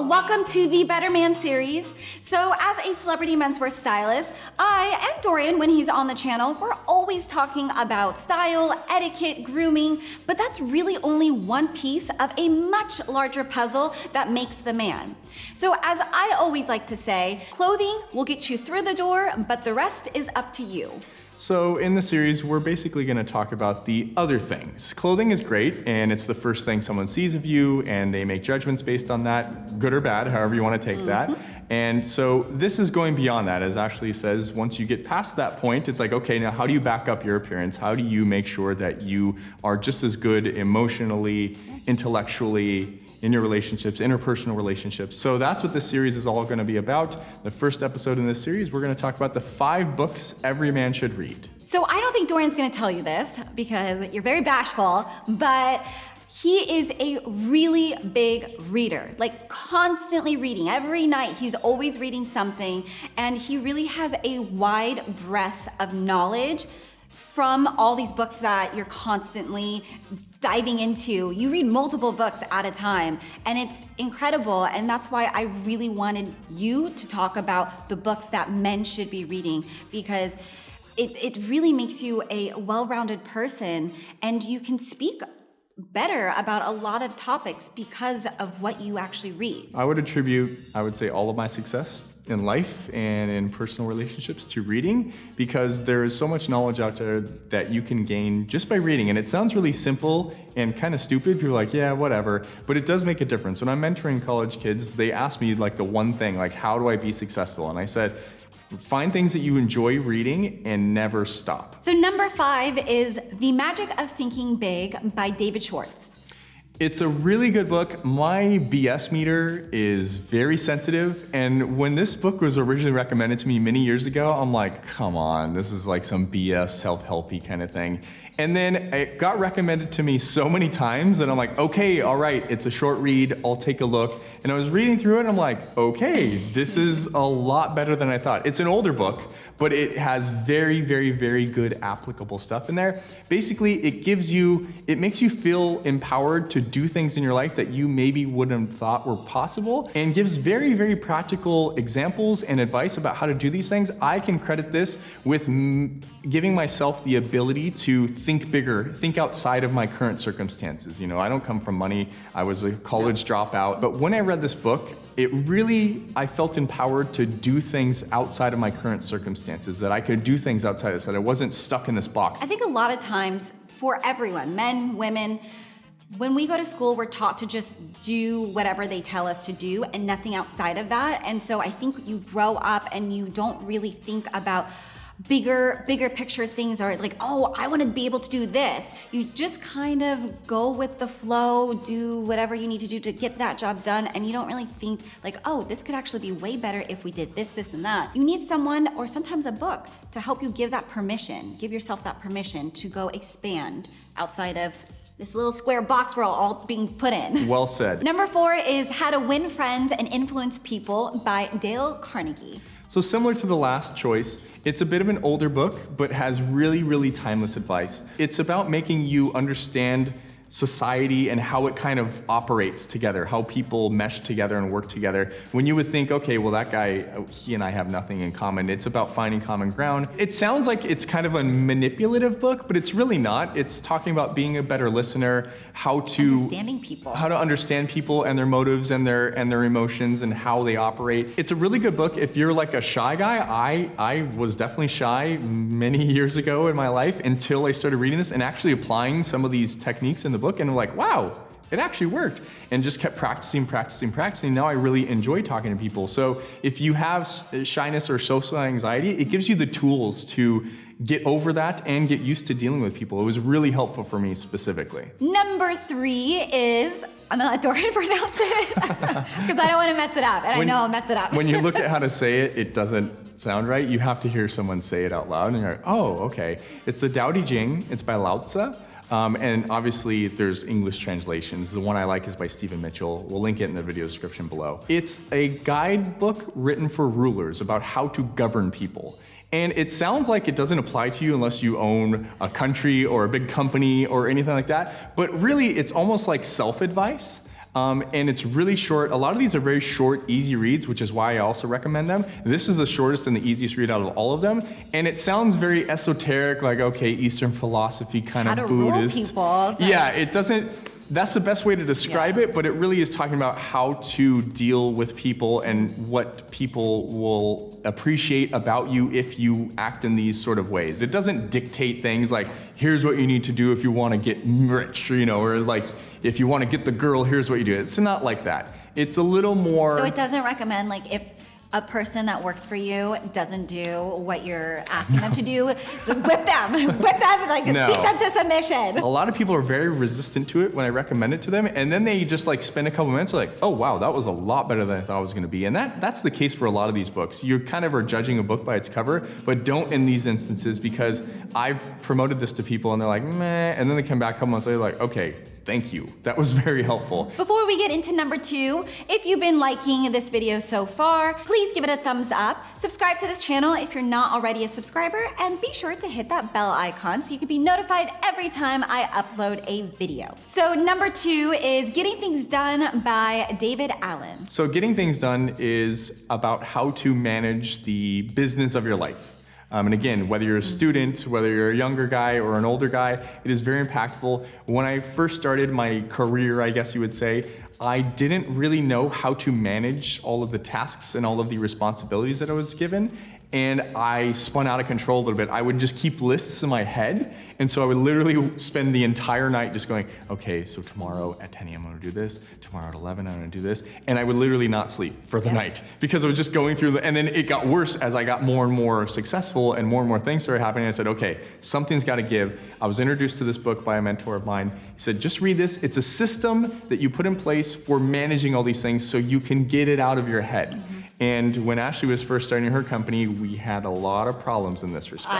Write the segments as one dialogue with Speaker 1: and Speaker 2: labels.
Speaker 1: welcome to the Better Man series. So as a celebrity menswear stylist, I and Dorian, when he's on the channel, we're always talking about style, etiquette, grooming, but that's really only one piece of a much larger puzzle that makes the man. So as I always like to say, clothing will get you through the door, but the rest is up to you.
Speaker 2: So in the series, we're basically gonna talk about the other things. Clothing is great, and it's the first thing someone sees of you, and they make judgments based on that, good or bad, however you wanna take that. And so this is going beyond that, as Ashley says. Once you get past that point, it's like, okay, now how do you back up your appearance? How do you make sure that you are just as good emotionally, intellectually, in your relationships, interpersonal relationships? So that's what this series is all gonna be about. The first episode in this series, we're gonna talk about the 5 books every man should read.
Speaker 1: So I don't think Dorian's gonna tell you this because you're very bashful, but he is a really big reader, like constantly reading. Every night he's always reading something, and he really has a wide breadth of knowledge from all these books that you're constantly diving into. You read multiple books at a time, and it's incredible, and that's why I really wanted you to talk about the books that men should be reading, because it really makes you a well-rounded person, and you can speak better about a lot of topics because of what you actually read.
Speaker 2: I would attribute, I would say, all of my success in life and in personal relationships to reading, because there is so much knowledge out there that you can gain just by reading. And it sounds really simple and kind of stupid. People are like, yeah, whatever, but it does make a difference. When I'm mentoring college kids, they ask me like the one thing, like, how do I be successful? And I said, find things that you enjoy reading and never stop.
Speaker 1: So number 5 is The Magic of Thinking Big by David Schwartz.
Speaker 2: It's a really good book. My BS meter is very sensitive, and when this book was originally recommended to me many years ago, I'm like, come on, this is like some BS self-helpy kind of thing. And then it got recommended to me so many times that I'm like, okay, all right, it's a short read, I'll take a look. And I was reading through it and I'm like, okay, this is a lot better than I thought. It's an older book, but it has very, very, very good applicable stuff in there. Basically, it makes you feel empowered to do things in your life that you maybe wouldn't have thought were possible, and gives very, very practical examples and advice about how to do these things. I can credit this with giving myself the ability to think bigger, think outside of my current circumstances. You know, I don't come from money. I was a college dropout, but when I read this book, I felt empowered to do things outside of my current circumstances, that I could do things outside of this, that I wasn't stuck in this box.
Speaker 1: I think a lot of times for everyone, men, women, when we go to school, we're taught to just do whatever they tell us to do and nothing outside of that. And so I think you grow up and you don't really think about bigger picture things, or like, oh, I want to be able to do this. You just kind of go with the flow, do whatever you need to do to get that job done, and you don't really think like, oh, this could actually be way better if we did this, this, and that. You need someone, or sometimes a book, to help you give that permission, give yourself that permission to go expand outside of this little square box we're all being put in.
Speaker 2: Well said.
Speaker 1: Number 4 is How to Win Friends and Influence People by Dale Carnegie.
Speaker 2: So similar to the last choice, it's a bit of an older book, but has really, really timeless advice. It's about making you understand society and how it kind of operates together, how people mesh together and work together. When you would think, okay, well that guy, he and I have nothing in common. It's about finding common ground. It sounds like it's kind of a manipulative book, but it's really not. It's talking about being a better listener, how to understand people and their motives and their emotions and how they operate. It's a really good book if you're like a shy guy. I was definitely shy many years ago in my life until I started reading this and actually applying some of these techniques in the book, and I'm like, wow, it actually worked, and just kept practicing. Now I really enjoy talking to people. So if you have shyness or social anxiety, it gives you the tools to get over that and get used to dealing with people. It was really helpful for me specifically.
Speaker 1: Number 3 is, I'm gonna let Dorian pronounce it because I don't want to mess it up, and I know I'll mess it up.
Speaker 2: When you look at how to say it, it doesn't sound right. You have to hear someone say it out loud, and you're like, oh, okay. It's the Tao Te Ching. It's by Lao Tzu. And obviously there's English translations. The one I like is by Stephen Mitchell. We'll link it in the video description below. It's a guidebook written for rulers about how to govern people. And it sounds like it doesn't apply to you unless you own a country or a big company or anything like that. But really, it's almost like self-advice And it's really short. A lot of these are very short, easy reads, which is why I also recommend them. This is the shortest and the easiest read out of all of them. And it sounds very esoteric, like, okay, Eastern philosophy, kind
Speaker 1: How
Speaker 2: of
Speaker 1: to
Speaker 2: Buddhist.
Speaker 1: rule people. It's like-
Speaker 2: Yeah, it doesn't, that's the best way to describe it, but it really is talking about how to deal with people and what people will appreciate about you if you act in these sort of ways. It doesn't dictate things like, here's what you need to do if you want to get rich, or like, if you want to get the girl, here's what you do. It's not like that. It's a little more...
Speaker 1: So it doesn't recommend, like, if a person that works for you doesn't do what you're asking them to do, whip them, like beat them to submission.
Speaker 2: A lot of people are very resistant to it when I recommend it to them, and then they just like spend a couple minutes like, oh wow, that was a lot better than I thought it was gonna be. And that's the case for a lot of these books. You kind of are judging a book by its cover, but don't in these instances, because I've promoted this to people and they're like, meh, and then they come back a couple months later like, okay, thank you. That was very helpful.
Speaker 1: Before we get into number 2, if you've been liking this video so far, please give it a thumbs up. Subscribe to this channel if you're not already a subscriber, and be sure to hit that bell icon so you can be notified every time I upload a video. So number 2 is Getting Things Done by David Allen.
Speaker 2: So Getting Things Done is about how to manage the business of your life. And again, whether you're a student, whether you're a younger guy or an older guy, it is very impactful. When I first started my career, I guess you would say, I didn't really know how to manage all of the tasks and all of the responsibilities that I was given. And I spun out of control a little bit. I would just keep lists in my head. And so I would literally spend the entire night just going, okay, so tomorrow at 10 a.m. I'm gonna do this, tomorrow at 11 I'm gonna do this. And I would literally not sleep for the night because I was just going through and then it got worse as I got more and more successful and more things started happening. I said, okay, something's gotta give. I was introduced to this book by a mentor of mine. He said, just read this. It's a system that you put in place for managing all these things so you can get it out of your head. And when Ashley was first starting her company, we had a lot of problems in this respect.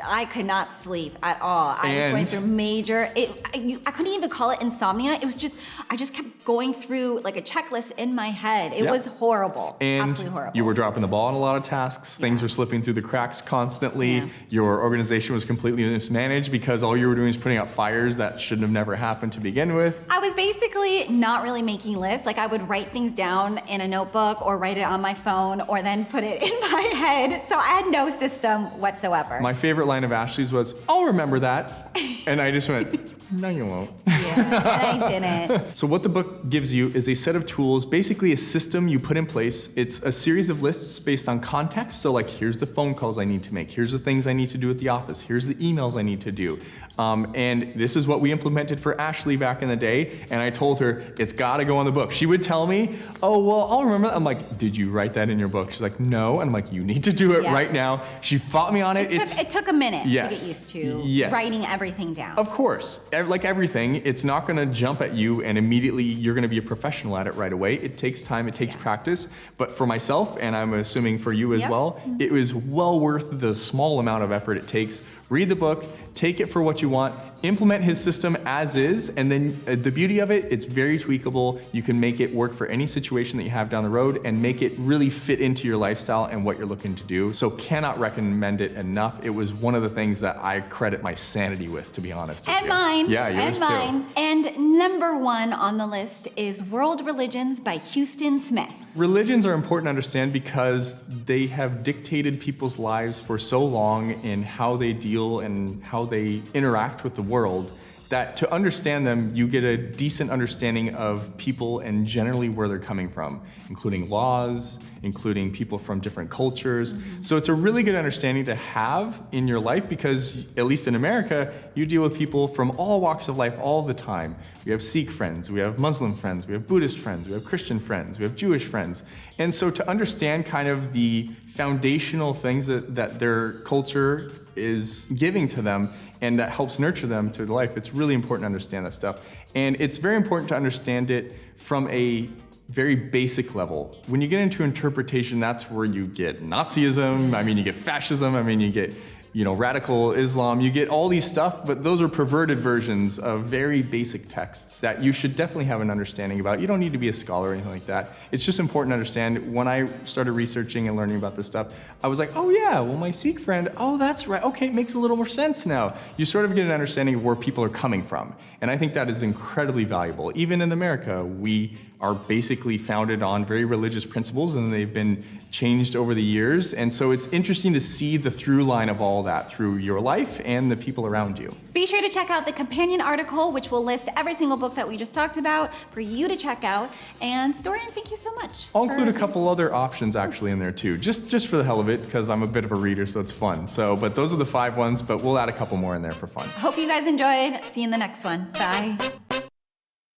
Speaker 1: I could not sleep at all. I was going through major, I couldn't even call it insomnia. It was just, I just kept going through like a checklist in my head. It was horrible, absolutely horrible.
Speaker 2: You were dropping the ball on a lot of tasks. Things were slipping through the cracks constantly. Your organization was completely mismanaged because all you were doing was putting out fires that shouldn't have never happened to begin with.
Speaker 1: I was basically not really making lists. Like I would write things down in a notebook or write it on my phone or then put it in my head. So I had no system whatsoever.
Speaker 2: My favorite line of Ashley's was, I'll remember that. And I just went, no, you won't.
Speaker 1: Yeah, I didn't.
Speaker 2: So what the book gives you is a set of tools, basically a system you put in place. It's a series of lists based on context. So like, here's the phone calls I need to make. Here's the things I need to do at the office. Here's the emails I need to do. And this is what we implemented for Ashley back in the day. And I told her, it's gotta go on the book. She would tell me, oh, well, I'll remember that. I'm like, did you write that in your book? She's like, no. And I'm like, you need to do it right now. She fought me on it.
Speaker 1: It took a minute to get used to writing everything down.
Speaker 2: Of course. Like everything, it's not gonna jump at you and immediately you're gonna be a professional at it right away. It takes time, it takes practice. But for myself, and I'm assuming for you as well, it was well worth the small amount of effort it takes. Read the book, take it for what you want, implement his system as is, and then the beauty of it, it's very tweakable. You can make it work for any situation that you have down the road and make it really fit into your lifestyle and what you're looking to do. So cannot recommend it enough. It was one of the things that I credit my sanity with, to be honest with you.
Speaker 1: And mine.
Speaker 2: Yeah, yours too.
Speaker 1: And number 1 on the list is World Religions by Houston Smith.
Speaker 2: Religions are important to understand because they have dictated people's lives for so long in how they deal and how they interact with the world, that to understand them, you get a decent understanding of people and generally where they're coming from, including laws, including people from different cultures. So it's a really good understanding to have in your life because, at least in America, you deal with people from all walks of life all the time. We have Sikh friends, we have Muslim friends, we have Buddhist friends, we have Christian friends, we have Jewish friends. And so to understand kind of the foundational things that their culture is giving to them and that helps nurture them to life, it's really important to understand that stuff. And it's very important to understand it from a very basic level. When you get into interpretation, that's where you get Nazism, I mean, you get fascism, I mean, you get radical Islam. You get all these stuff, but those are perverted versions of very basic texts that you should definitely have an understanding about. You don't need to be a scholar or anything like that. It's just important to understand. When I started researching and learning about this stuff, I was like, oh yeah, well my Sikh friend, oh that's right, okay, it makes a little more sense now. You sort of get an understanding of where people are coming from. And I think that is incredibly valuable. Even in America, we are basically founded on very religious principles, and they've been changed over the years. And so it's interesting to see the through line of all that through your life and the people around you.
Speaker 1: Be sure to check out the companion article, which will list every single book that we just talked about for you to check out. And Dorian, thank you so much.
Speaker 2: I'll include a couple other options actually in there too, just for the hell of it, because I'm a bit of a reader, so it's fun. But those are the 5 ones, but we'll add a couple more in there for fun.
Speaker 1: Hope you guys enjoyed. See you in the next one. Bye.